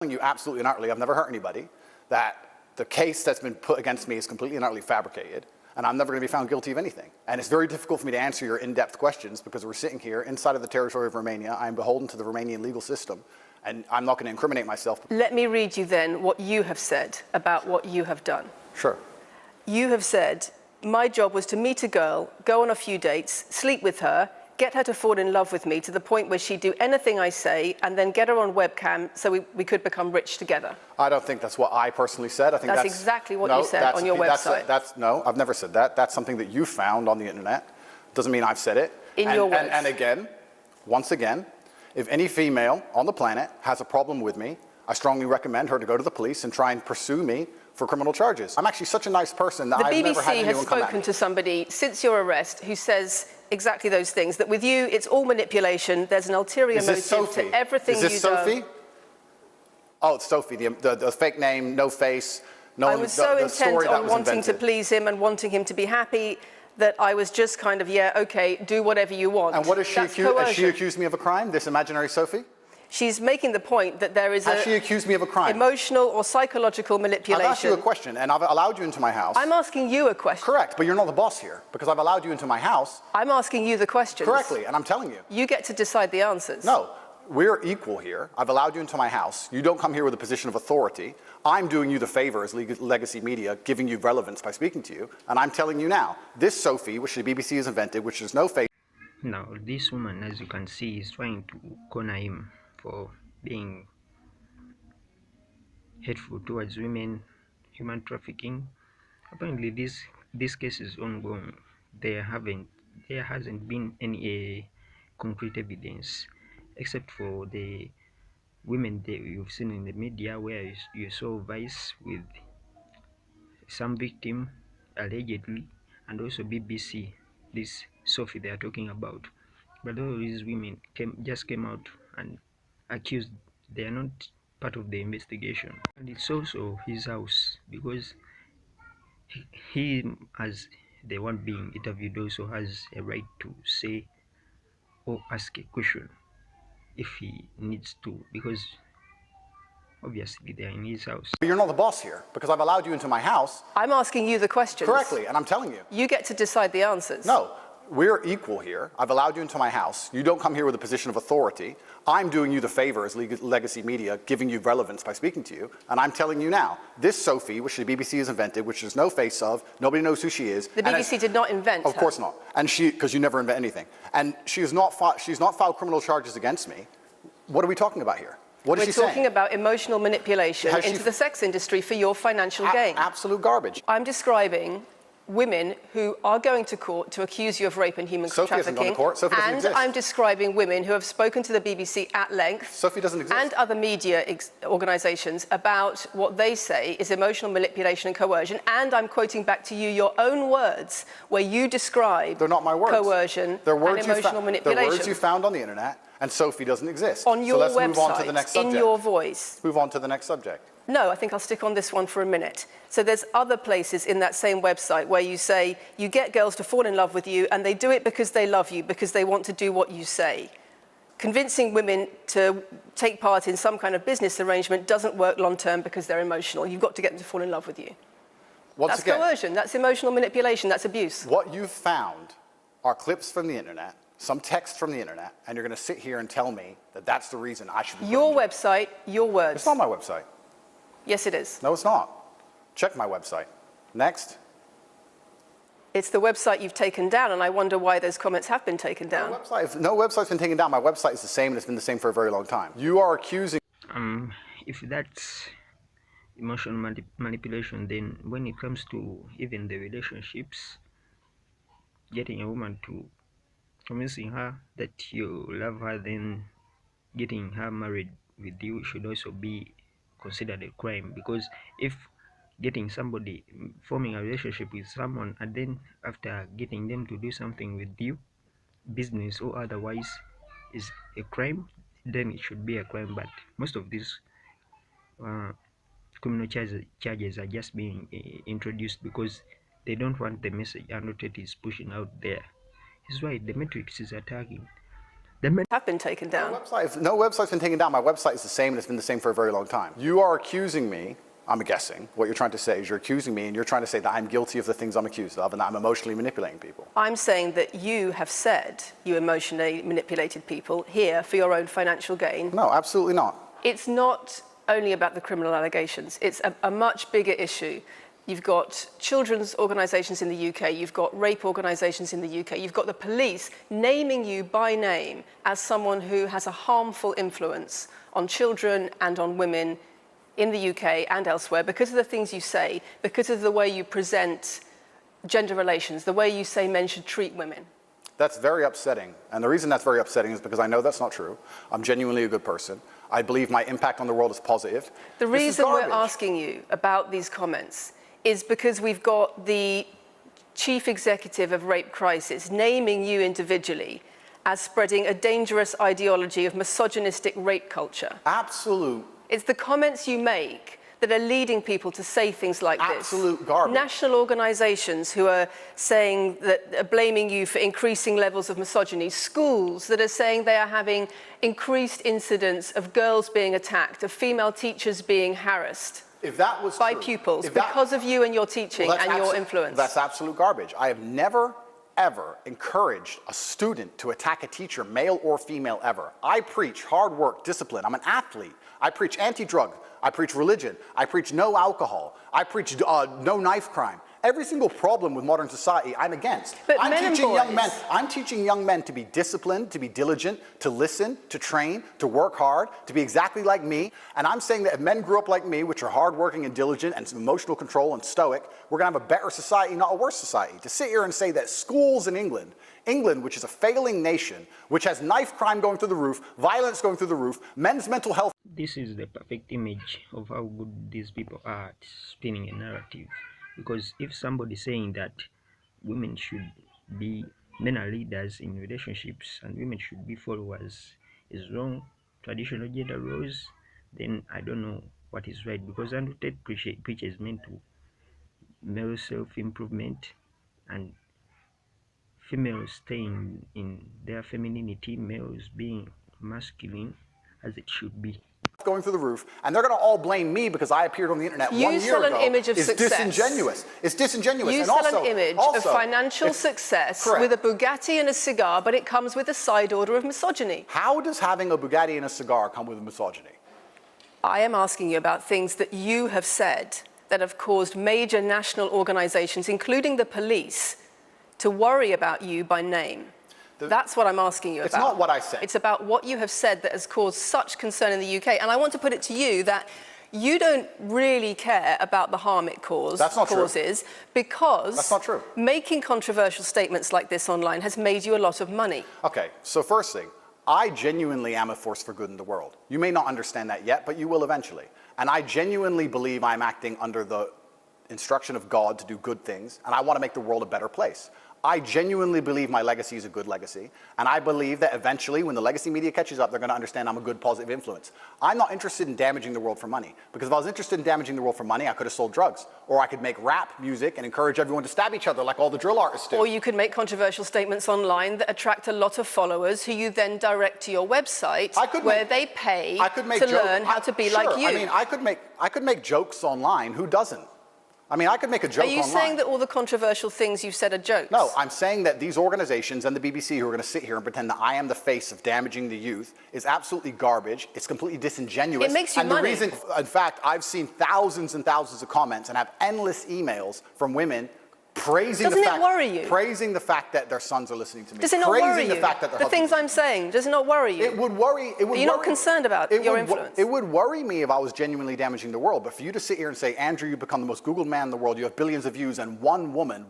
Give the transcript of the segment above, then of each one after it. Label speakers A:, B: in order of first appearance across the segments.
A: You absolutely and utterly, I've never hurt anybody, that the case that's been put against me is completely and utterly fabricated, and I'm never going to be found guilty of anything. And it's very difficult for me to answer your in-depth questions because we're sitting here inside of the territory of Romania. I'm beholden to the Romanian legal system, and I'm not going to incriminate myself.
B: Let me read you then what you have said about what you have done.
A: Sure.
B: You have said, my job was to meet a girl, go on a few dates, sleep with her, get her to fall in love with me to the point where she'd do anything I say, and then get her on webcam so we could become rich together.
A: I don't think that's what I personally said. I think
B: that's exactly what you said on your website.
A: No, I've never said that. That's something that you found on the internet. Doesn't mean I've said it.
B: In your words.
A: And again, once again, if any female on the planet has a problem with me, I strongly recommend her to go to the police and try and pursue me for criminal charges. I'm actually such a nice person that I've never had anyone come at me.
B: The BBC has spoken to somebody since your arrest who says exactly those things, that with you it's all manipulation, there's an ulterior motive to everything you do.
A: Is this Sophie? Oh, it's Sophie, the fake name, no face.
B: I was so intent on wanting to please him and wanting him to be happy that I was just kind of, yeah, okay, do whatever you want.
A: And what is she accused? Has she accused me of a crime, this imaginary Sophie?
B: She's making the point that there is
A: Has she accused me of a crime?
B: Emotional or psychological manipulation.
A: I've asked you a question, and I've allowed you into my house.
B: I'm asking you a question.
A: Correct, but you're not the boss here, because I've allowed you into my house.
B: I'm asking you the questions.
A: Correctly, and I'm telling you.
B: You get to decide the answers.
A: No, we're equal here. I've allowed you into my house. You don't come here with a position of authority. I'm doing you the favor as legacy media, giving you relevance by speaking to you, and I'm telling you now, this Sophie, which the BBC has invented, which is no face.
C: Now, this woman, as you can see, is trying to corner him for being hateful towards women, human trafficking. Apparently this case is ongoing. There hasn't been any concrete evidence except for the women that you've seen in the media, where you saw Vice with some victim allegedly, and also BBC, this Sophie they are talking about. But all these women just came out and accused. They are not part of the investigation, and it's also his house, because he as the one being interviewed also has a right to say or ask a question if he needs to, because obviously they're in his house.
A: But you're not the boss here, because I've allowed you into my house.
B: I'm asking you the questions.
A: Correctly, and I'm telling you.
B: You get to decide the answers.
A: No. We're equal here. I've allowed you into my house. You don't come here with a position of authority. I'm doing you the favor as legacy media, giving you relevance by speaking to you. And I'm telling you now, this Sophie, which the BBC has invented, which there's no face of, nobody knows who she is.
B: The BBC did not invent her.
A: Of course not. And because you never invent anything. And she's not filed criminal charges against me. What are we talking about here? What is she saying?
B: We're talking about emotional manipulation into the sex industry for your financial gain.
A: Absolute garbage.
B: I'm describing women who are going to court to accuse you of rape and human
A: trafficking. Sophie hasn't gone to court. Sophie doesn't exist.
B: I'm describing women who have spoken to the BBC at length.
A: Sophie doesn't exist.
B: And other media organisations about what they say is emotional manipulation and coercion. And I'm quoting back to you your own words where you describe
A: They're not my words.
B: Coercion and emotional manipulation.
A: They're words you found on the internet, and Sophie doesn't exist.
B: On your website,
A: move on to the next subject.
B: in your voice.
A: Move on to the next subject.
B: No, I think I'll stick on this one for a minute. So there's other places in that same website where you say you get girls to fall in love with you and they do it because they love you, because they want to do what you say. Convincing women to take part in some kind of business arrangement doesn't work long term because they're emotional. You've got to get them to fall in love with you. That's coercion, that's emotional manipulation, that's abuse.
A: What you've found are clips from the internet, some text from the internet, and you're going to sit here and tell me that that's the reason I should be
B: your website, your words.
A: It's not my website.
B: Yes, it is.
A: No, it's not. Check my website. Next.
B: It's the website you've taken down, and I wonder why those comments have been taken down.
A: No website's been taken down. My website is the same, and it's been the same for a very long time. You are accusing...
C: If that's emotional manipulation, then when it comes to even the relationships, getting a woman to convincing her that you love her, then getting her married with you should also be considered a crime, because if getting somebody, forming a relationship with someone, and then after getting them to do something with you, business or otherwise, is a crime, then it should be a crime. But most of these criminal charges are just being introduced because they don't want the message Tate is pushing out there. This is why the Matrix is attacking
B: have been taken down.
A: No website's been taken down. My website is the same, and it's been the same for a very long time. You are accusing me, I'm guessing, what you're trying to say is you're accusing me, and you're trying to say that I'm guilty of the things I'm accused of, and that I'm emotionally manipulating people.
B: I'm saying that you have said you emotionally manipulated people here for your own financial gain.
A: No, absolutely not.
B: It's not only about the criminal allegations. It's a much bigger issue. You've got children's organisations in the UK, you've got rape organisations in the UK, you've got the police naming you by name as someone who has a harmful influence on children and on women in the UK and elsewhere because of the things you say, because of the way you present gender relations, the way you say men should treat women.
A: That's very upsetting. And the reason that's very upsetting is because I know that's not true. I'm genuinely a good person. I believe my impact on the world is positive.
B: The reason we're asking you about these comments is because we've got the chief executive of Rape Crisis naming you individually as spreading a dangerous ideology of misogynistic rape culture.
A: Absolute.
B: It's the comments you make that are leading people to say things like this.
A: Absolute garbage.
B: National organisations who are saying that are blaming you for increasing levels of misogyny. Schools that are saying they are having increased incidents of girls being attacked, of female teachers being harassed.
A: If that was
B: by
A: true,
B: pupils because of you and your teaching and your influence.
A: That's absolute garbage. I have never, ever encouraged a student to attack a teacher, male or female, ever. I preach hard work, discipline. I'm an athlete. I preach anti-drug. I preach religion. I preach no alcohol. I preach no knife crime. Every single problem with modern society, I'm against.
B: But
A: I'm teaching young men to be disciplined, to be diligent, to listen, to train, to work hard, to be exactly like me. And I'm saying that if men grew up like me, which are hardworking and diligent and some emotional control and stoic, we're going to have a better society, not a worse society. To sit here and say that schools in England, which is a failing nation, which has knife crime going through the roof, violence going through the roof, men's mental health.
C: This is the perfect image of how good these people are at spinning a narrative. Because if somebody saying that men are leaders in relationships and women should be followers is wrong, traditional gender roles, then I don't know what is right. Because Andrew Tate preaches men to male self-improvement and females staying in their femininity, males being masculine as it should be.
A: Going through the roof, and they're going to all blame me because I appeared on the internet 1 year ago.
B: You sell an image of success.
A: Disingenuous. It's disingenuous.
B: You sell an image of financial success with a Bugatti and a cigar, but it comes with a side order of misogyny.
A: How does having a Bugatti and a cigar come with misogyny?
B: I am asking you about things that you have said that have caused major national organizations, including the police, to worry about you by name. That's what I'm asking you about.
A: It's not what I said.
B: It's about what you have said that has caused such concern in the UK. And I want to put it to you that you don't really care about the harm it causes.
A: That's not true.
B: Because
A: that's not true.
B: Making controversial statements like this online has made you a lot of money.
A: Okay, so first thing, I genuinely am a force for good in the world. You may not understand that yet, but you will eventually. And I genuinely believe I'm acting under the instruction of God to do good things, and I want to make the world a better place. I genuinely believe my legacy is a good legacy, and I believe that eventually, when the legacy media catches up, they're going to understand I'm a good, positive influence. I'm not interested in damaging the world for money, because if I was interested in damaging the world for money, I could have sold drugs, or I could make rap music and encourage everyone to stab each other like all the drill artists do.
B: Or you could make controversial statements online that attract a lot of followers who you then direct to your website where they pay to learn how to be like you.
A: I mean, I could make jokes online. Who doesn't? I mean, I could make a joke online.
B: Are you saying that all the controversial things you've said are jokes?
A: No, I'm saying that these organizations and the BBC who are going to sit here and pretend that I am the face of damaging the youth is absolutely garbage. It's completely disingenuous.
B: It makes you money.
A: The reason, in fact, I've seen thousands and thousands of comments and have endless emails from women praising praising the fact that their sons are listening to me.
B: Does it not worry you?
A: The fact that
B: the things I'm saying, does it not worry you?
A: It would worry. Are you
B: not concerned about your influence?
A: It would worry me if I was genuinely damaging the world. But for you to sit here and say, Andrew, you've become the most Googled man in the world, you have billions of views, and one woman,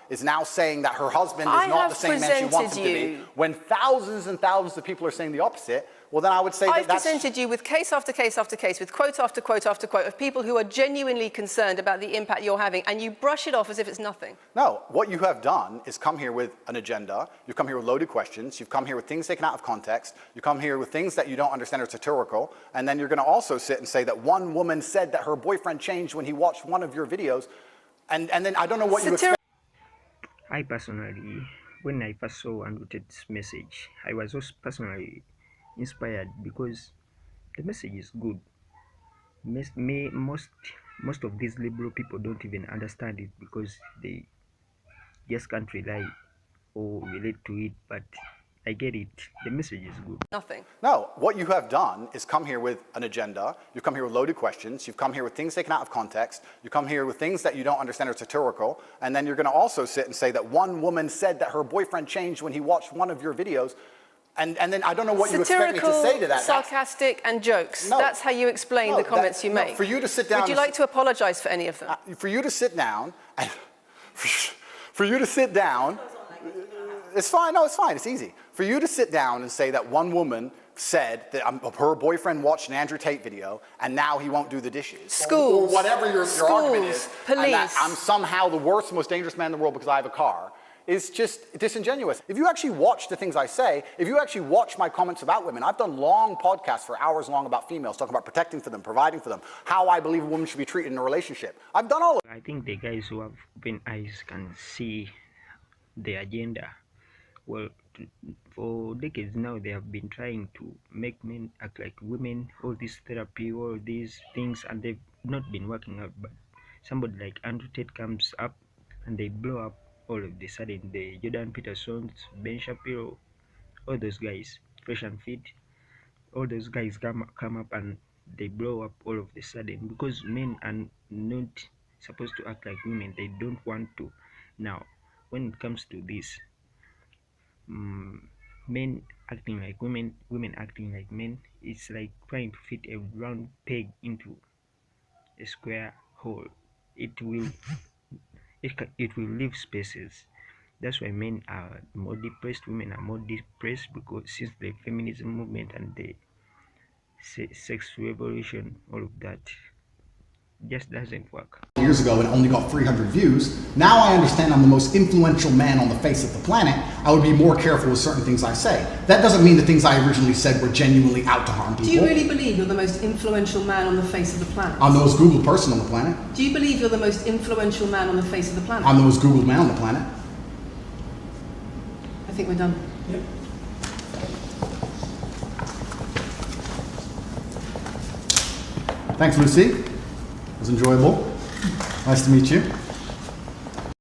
A: is now saying that her husband is not the same man she wants him to be, when thousands and thousands of people are saying the opposite, well, then I would say
B: I've presented you with case after case after case, with quote after quote after quote of people who are genuinely concerned about the impact you're having, and you brush it off as if it's nothing.
A: No, what you have done is come here with an agenda, you've come here with loaded questions, you've come here with things taken out of context, you come here with things that you don't understand are satirical, and then you're going to also sit and say that one woman said that her boyfriend changed when he watched one of your videos, and then I don't know what you expect.
C: I personally when I first saw Andrew Tate's message, I was also personally inspired because the message is good. Most of these liberal people don't even understand it because they just can't rely or relate to it. But I get it. The message is good.
B: Nothing.
A: No, what you have done is come here with an agenda. You've come here with loaded questions. You've come here with things taken out of context. You come here with things that you don't understand are satirical. And then you're going to also sit and say that one woman said that her boyfriend changed when he watched one of your videos. And then I don't know what you expect me to say to that.
B: Sarcastic, and jokes.
A: No.
B: That's how you explain the comments you make.
A: For you to sit down.
B: Would you like to apologize for any of them?
A: For you to sit down, for you to sit down, it's fine. No, it's fine. It's easy. For you to sit down and say that one woman said that her boyfriend watched an Andrew Tate video and now he won't do the dishes.
B: Schools.
A: Or whatever your argument is.
B: Police.
A: And that I'm somehow the worst, most dangerous man in the world because I have a car. Is just disingenuous. If you actually watch the things I say, if you actually watch my comments about women, I've done long podcasts for hours long about females, talking about protecting for them, providing for them, how I believe a woman should be treated in a relationship. I've done all of it.
C: I think the guys who have open eyes can see the agenda. Well, for decades now, they have been trying to make men act like women, all this therapy, all these things, and they've not been working out. But somebody like Andrew Tate comes up and they blow up all of the sudden. The Jordan Petersons, Ben Shapiro, all those guys, Fresh and Fit, all those guys come up and they blow up all of the sudden because men are not supposed to act like women. They don't want to. Now, when it comes to this, men acting like women, women acting like men, it's like trying to fit a round peg into a square hole. It will leave spaces. That's why men are more depressed, women are more depressed, because since the feminism movement and the sex revolution, all of that just doesn't work.
A: Years ago and only got 300 views. Now I understand I'm the most influential man on the face of the planet. I would be more careful with certain things I say. That doesn't mean the things I originally said were genuinely out to harm people.
B: Do you really believe you're the most influential man on the face of the planet?
A: I'm the most Googled person on the planet.
B: Do you believe you're the most influential man on the face of the planet?
A: I'm the most Googled man on the planet.
B: I think we're done.
A: Yep. Thanks, Lucy. It was enjoyable. Nice to meet you.